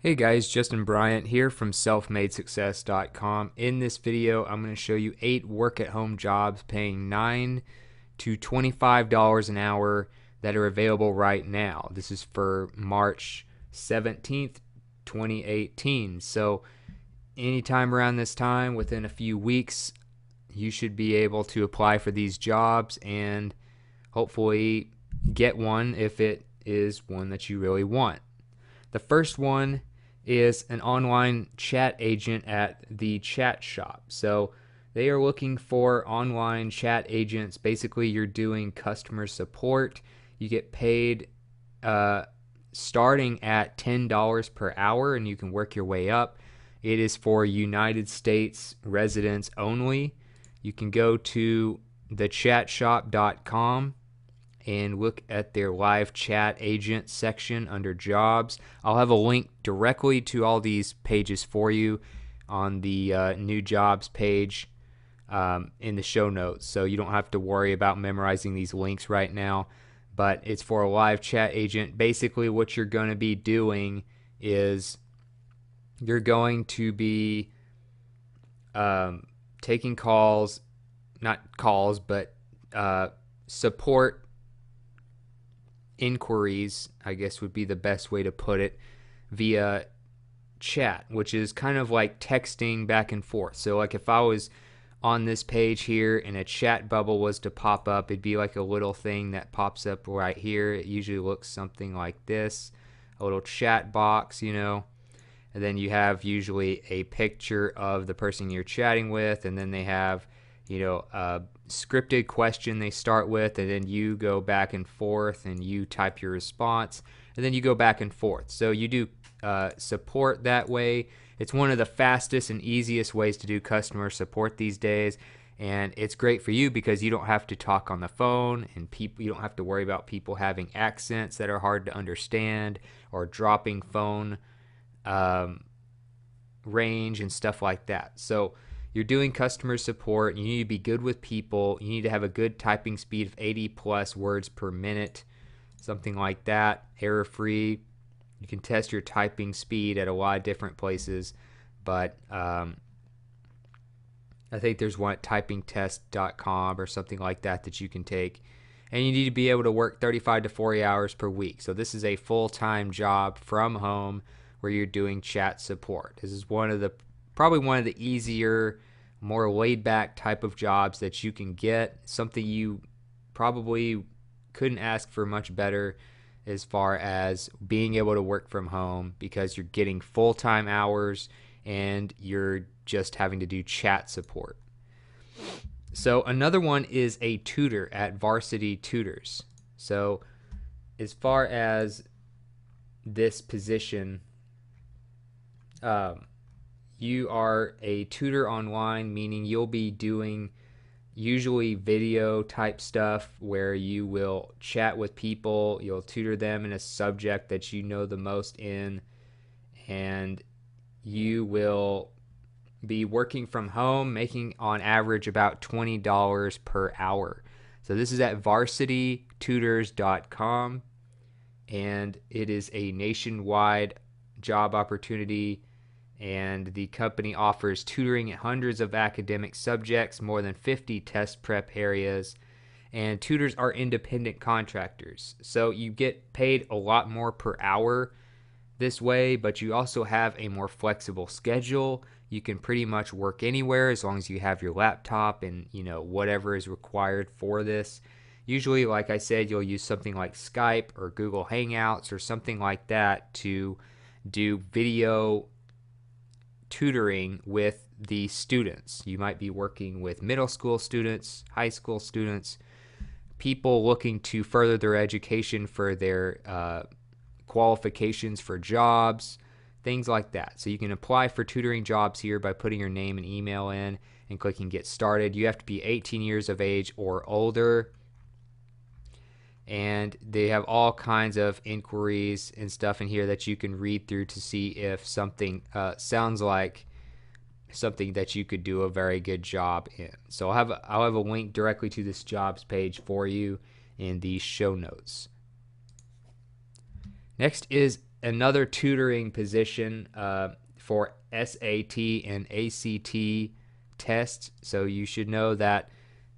Hey guys, Justin Bryant here from selfmadesuccess.com. In this video, I'm going to show you 8 work-at-home jobs paying $9 to $25 an hour that are available right now. This is for March 17th, 2018. So anytime around this time, within a few weeks, you should be able to apply for these jobs and hopefully get one if it is one that you really want. The first one is an online chat agent at the Chat Shop. So they are looking for online chat agents. Basically, you're doing customer support. You get paid starting at $10 per hour, and you can work your way up. It is for United States residents only. You can go to thechatshop.com and look at their live chat agent section under jobs. I'll have a link directly to all these pages for you on the new jobs page in the show notes, so you don't have to worry about memorizing these links right now. But it's for a live chat agent. Basically, what you're going to be doing is you're going to be taking calls, not calls, but support inquiries, I guess would be the best way to put it, via chat, which is kind of like texting back and forth. So like if I was on this page here and a chat bubble was to pop up, it'd be like a little thing that pops up right here. It usually looks something like this, a little chat box, and then you have usually a picture of the person you're chatting with, and then they have a scripted question they start with, and then you go back and forth and you type your response, and then you go back and forth. So you do support that way. It's one of the fastest and easiest ways to do customer support these days, and it's great for you because you don't have to talk on the phone, and you don't have to worry about people having accents that are hard to understand or dropping phone range and stuff like that. So you're doing customer support. You need to be good with people. You need to have a good typing speed of 80 plus words per minute, something like that, error free. You can test your typing speed at a lot of different places, but I think there's one at typingtest.com or something like that you can take. And you need to be able to work 35 to 40 hours per week. So this is a full-time job from home where you're doing chat support. This is probably one of the easier, more laid-back type of jobs that you can get. Something you probably couldn't ask for much better as far as being able to work from home, because you're getting full-time hours and you're just having to do chat support. So another one is a tutor at Varsity Tutors. So as far as this position, you are a tutor online, meaning you'll be doing usually video type stuff where you will chat with people, you'll tutor them in a subject that you know the most in, and you will be working from home, making on average about $20 per hour. So this is at varsitytutors.com, and it is a nationwide job opportunity. And the company offers tutoring in hundreds of academic subjects, more than 50 test prep areas, and tutors are independent contractors. So you get paid a lot more per hour this way, but you also have a more flexible schedule. You can pretty much work anywhere as long as you have your laptop and whatever is required for this. Usually, like I said, you'll use something like Skype or Google Hangouts or something like that to do video tutoring with the students. You might be working with middle school students, high school students, people looking to further their education for their qualifications for jobs, things like that. So you can apply for tutoring jobs here by putting your name and email in and clicking get started. You have to be 18 years of age or older, and they have all kinds of inquiries and stuff in here that you can read through to see if something sounds like something that you could do a very good job in. So I'll have a link directly to this jobs page for you in the show notes. Next is another tutoring position for SAT and ACT tests. So you should know that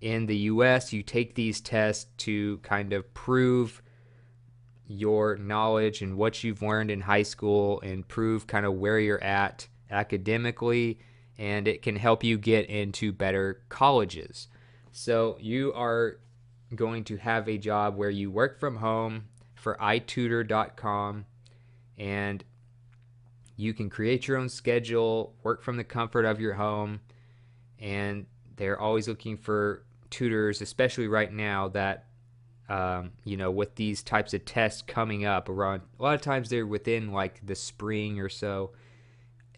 in the US, you take these tests to kind of prove your knowledge and what you've learned in high school and prove kind of where you're at academically, and it can help you get into better colleges. So you are going to have a job where you work from home for itutor.com, and you can create your own schedule, work from the comfort of your home, and they're always looking for tutors, especially right now that with these types of tests coming up around, a lot of times they're within like the spring or so,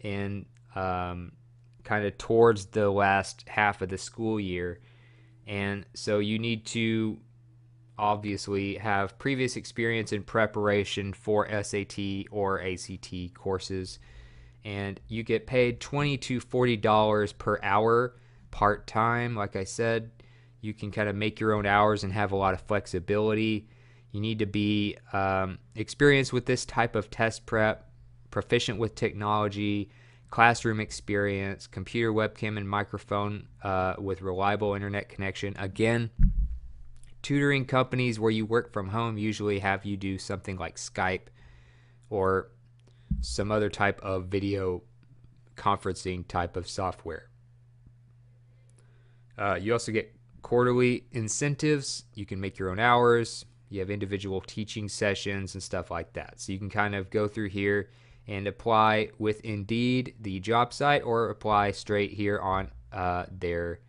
and kind of towards the last half of the school year. And so you need to obviously have previous experience in preparation for SAT or ACT courses, and you get paid $20 to $40 per hour part-time. Like I said, you can kind of make your own hours and have a lot of flexibility. You need to be experienced with this type of test prep, proficient with technology, classroom experience, computer webcam and microphone with reliable internet connection. Again, tutoring companies where you work from home usually have you do something like Skype or some other type of video conferencing type of software. You also get quarterly incentives. You can make your own hours. You have individual teaching sessions and stuff like that. So you can kind of go through here and apply with Indeed, the job site, or apply straight here on their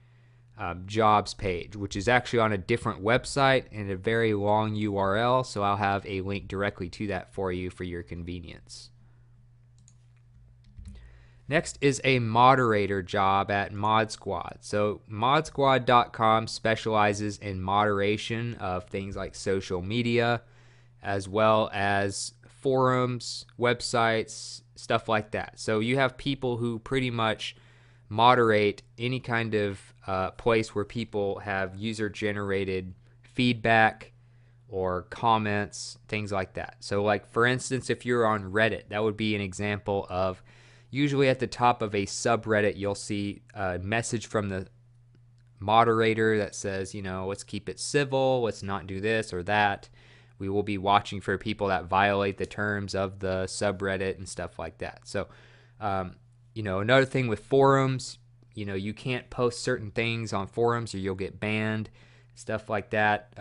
jobs page, which is actually on a different website and a very long URL. So I'll have a link directly to that for you for your convenience. Next is a moderator job at Mod Squad. So ModSquad.com specializes in moderation of things like social media, as well as forums, websites, stuff like that. So you have people who pretty much moderate any kind of place where people have user-generated feedback or comments, things like that. So like, for instance, if you're on Reddit, that would be an example of, usually at the top of a subreddit, you'll see a message from the moderator that says, let's keep it civil, let's not do this or that. We will be watching for people that violate the terms of the subreddit and stuff like that. So, another thing with forums, you can't post certain things on forums or you'll get banned, stuff like that.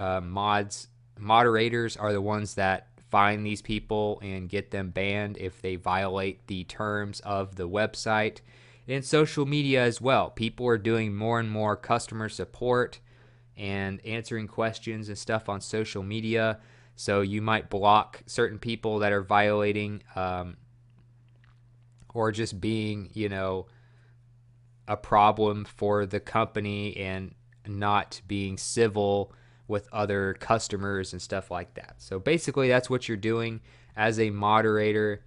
Moderators are the ones that find these people and get them banned if they violate the terms of the website. And social media as well. People are doing more and more customer support and answering questions and stuff on social media. So you might block certain people that are violating or just being, a problem for the company and not being civil with other customers and stuff like that. So basically that's what you're doing as a moderator,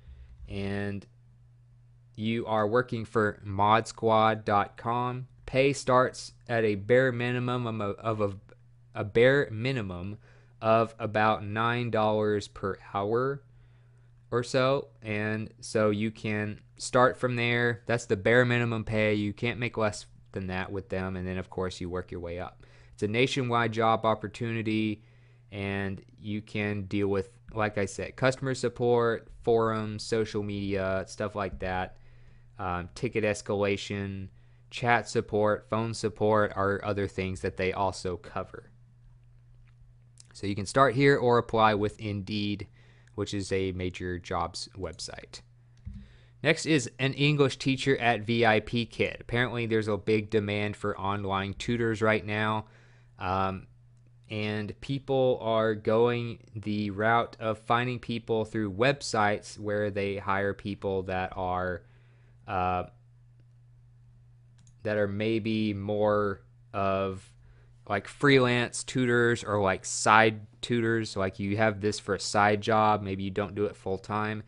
and you are working for modsquad.com. Pay starts at a bare minimum of about $9 per hour or so, and so you can start from there. That's the bare minimum pay. You can't make less than that with them, and then of course you work your way up. It's a nationwide job opportunity, and you can deal with, like I said, customer support, forums, social media, stuff like that, ticket escalation, chat support, phone support are other things that they also cover. So you can start here or apply with Indeed, which is a major jobs website. Next is an English teacher at VIPKid. Apparently there's a big demand for online tutors right now. And people are going the route of finding people through websites where they hire people that are maybe more of like freelance tutors or like side tutors. Like you have this for a side job, maybe you don't do it full time.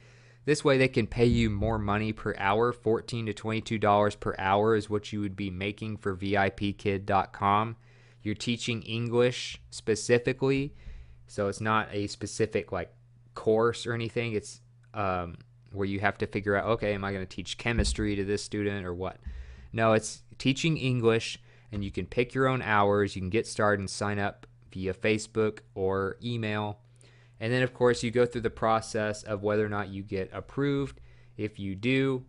This way they can pay you more money per hour. $14 to $22 per hour is what you would be making for VIPKid.com. You're teaching English specifically, so it's not a specific like course or anything. It's where you have to figure out, okay, am I going to teach chemistry to this student or what? No, it's teaching English, and you can pick your own hours. You can get started and sign up via Facebook or email. And then, of course, you go through the process of whether or not you get approved. If you do,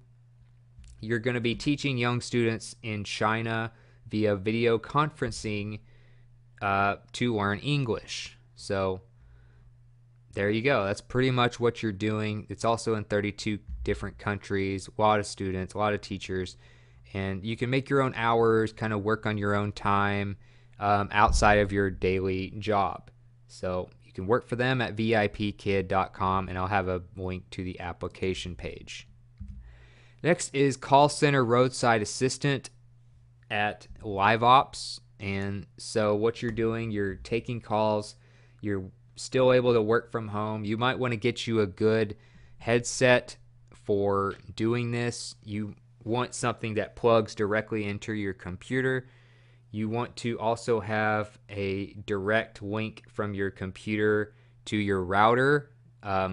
you're going to be teaching young students in China via video conferencing to learn English. So there you go. That's pretty much what you're doing. It's also in 32 different countries, a lot of students, a lot of teachers, and you can make your own hours, kind of work on your own time outside of your daily job. So you can work for them at vipkid.com, and I'll have a link to the application page. Next is call center roadside assistant at LiveOps. And so what you're doing, you're taking calls, you're still able to work from home. You might want to get you a good headset for doing this. You want something that plugs directly into your computer. You want to also have a direct link from your computer to your router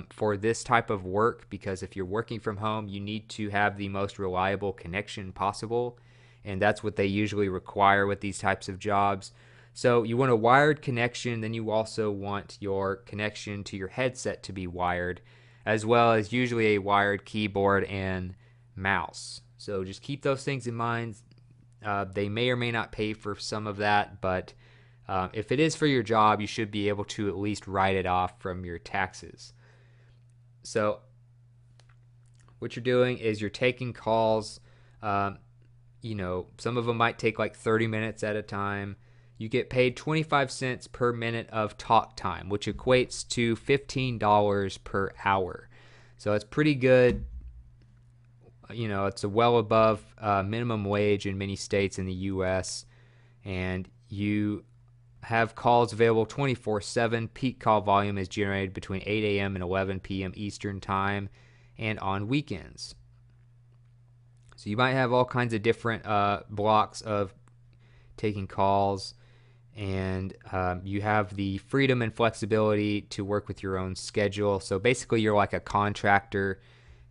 for this type of work, because if you're working from home, you need to have the most reliable connection possible, and that's what they usually require with these types of jobs. So you want a wired connection, then you also want your connection to your headset to be wired, as well as usually a wired keyboard and mouse. So just keep those things in mind. They may or may not pay for some of that, but if it is for your job, you should be able to at least write it off from your taxes. So what you're doing is you're taking calls. Some of them might take like 30 minutes at a time. You get paid 25 cents per minute of talk time, which equates to $15 per hour. So it's pretty good. It's well above minimum wage in many states in the U.S., and you have calls available 24/7. Peak call volume is generated between 8 a.m. and 11 p.m. Eastern Time and on weekends. So you might have all kinds of different blocks of taking calls, and you have the freedom and flexibility to work with your own schedule. So basically you're like a contractor,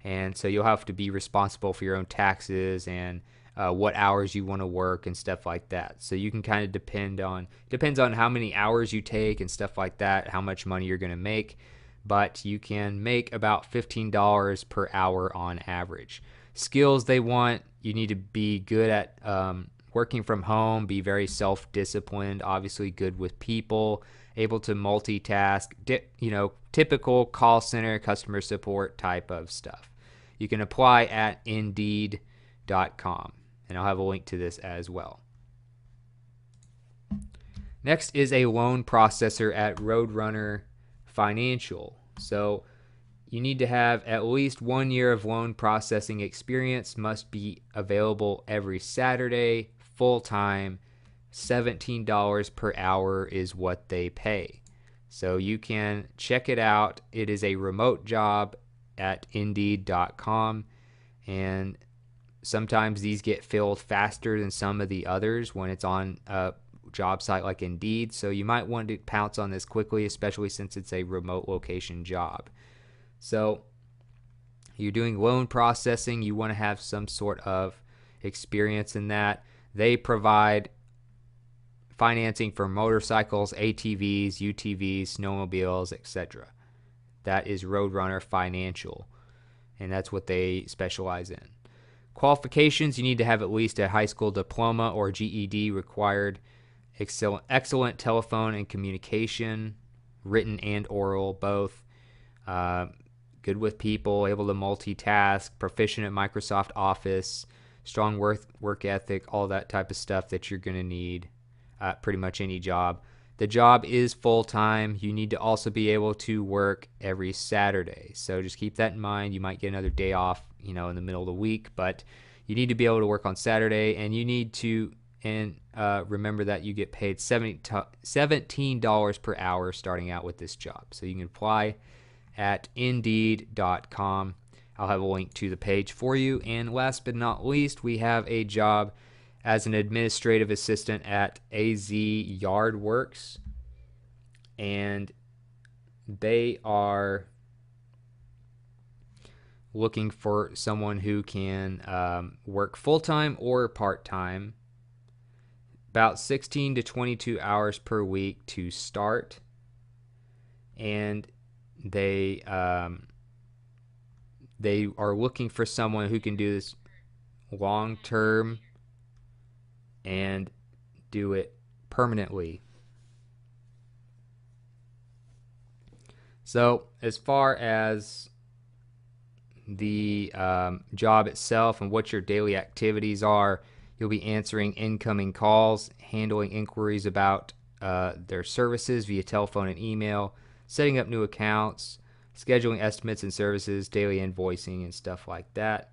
and so you'll have to be responsible for your own taxes and what hours you want to work and stuff like that. So you can kind of depends on how many hours you take and stuff like that, how much money you're going to make. But you can make about $15 per hour on average. Skills they want, you need to be good at working from home, be very self-disciplined, obviously good with people, able to multitask, typical call center customer support type of stuff. You can apply at Indeed.com, and I'll have a link to this as well. Next is a loan processor at Roadrunner Financial. So you need to have at least 1 year of loan processing experience, must be available every Saturday, full-time. $17 per hour is what they pay. So you can check it out. It is a remote job at Indeed.com, and sometimes these get filled faster than some of the others when it's on a job site like Indeed. So you might want to pounce on this quickly, especially since it's a remote location job. So you're doing loan processing. You want to have some sort of experience in that. They provide financing for motorcycles, ATVs, UTVs, snowmobiles, etc. That is Roadrunner Financial, and that's what they specialize in. Qualifications, you need to have at least a high school diploma or GED required. Excellent telephone and communication, written and oral, both. Good with people, able to multitask, proficient at Microsoft Office, strong work ethic, all that type of stuff that you're going to need pretty much any job. The job is full-time. You need to also be able to work every Saturday. So just keep that in mind. You might get another day off, in the middle of the week, but you need to be able to work on Saturday, and you need to remember that you get paid $17 per hour starting out with this job. So you can apply at Indeed.com. I'll have a link to the page for you. And last but not least, we have a job as an administrative assistant at AZ Yardworks, and they are looking for someone who can work full-time or part-time, about 16 to 22 hours per week to start, and they are looking for someone who can do this long-term and do it permanently. So as far as the job itself and what your daily activities are, you'll be answering incoming calls, handling inquiries about their services via telephone and email, setting up new accounts, scheduling estimates and services, daily invoicing, and stuff like that.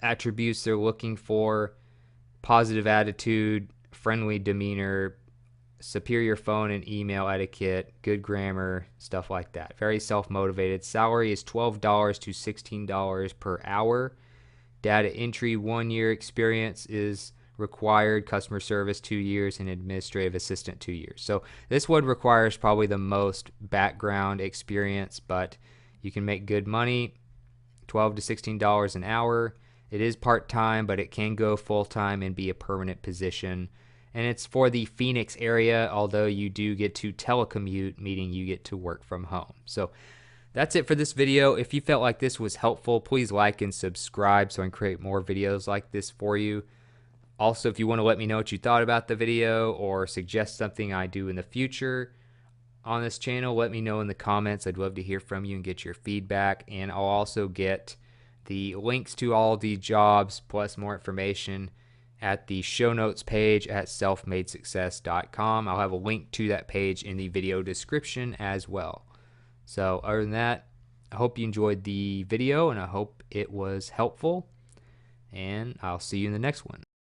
Attributes they're looking for: positive attitude, friendly demeanor, superior phone and email etiquette, good grammar, stuff like that. Very self-motivated. Salary is $12 to $16 per hour. Data entry, 1 year experience is required. Customer service, 2 years, and administrative assistant, 2 years. So this one requires probably the most background experience, but you can make good money, $12 to $16 an hour. It is part-time, but it can go full-time and be a permanent position. And it's for the Phoenix area, although you do get to telecommute, meaning you get to work from home. So that's it for this video. If you felt like this was helpful, please like and subscribe so I can create more videos like this for you. Also, if you want to let me know what you thought about the video or suggest something I do in the future on this channel, let me know in the comments. I'd love to hear from you and get your feedback. And I'll also get the links to all the jobs plus more information at the show notes page at selfmadesuccess.com. I'll have a link to that page in the video description as well. So other than that, I hope you enjoyed the video and I hope it was helpful, and I'll see you in the next one.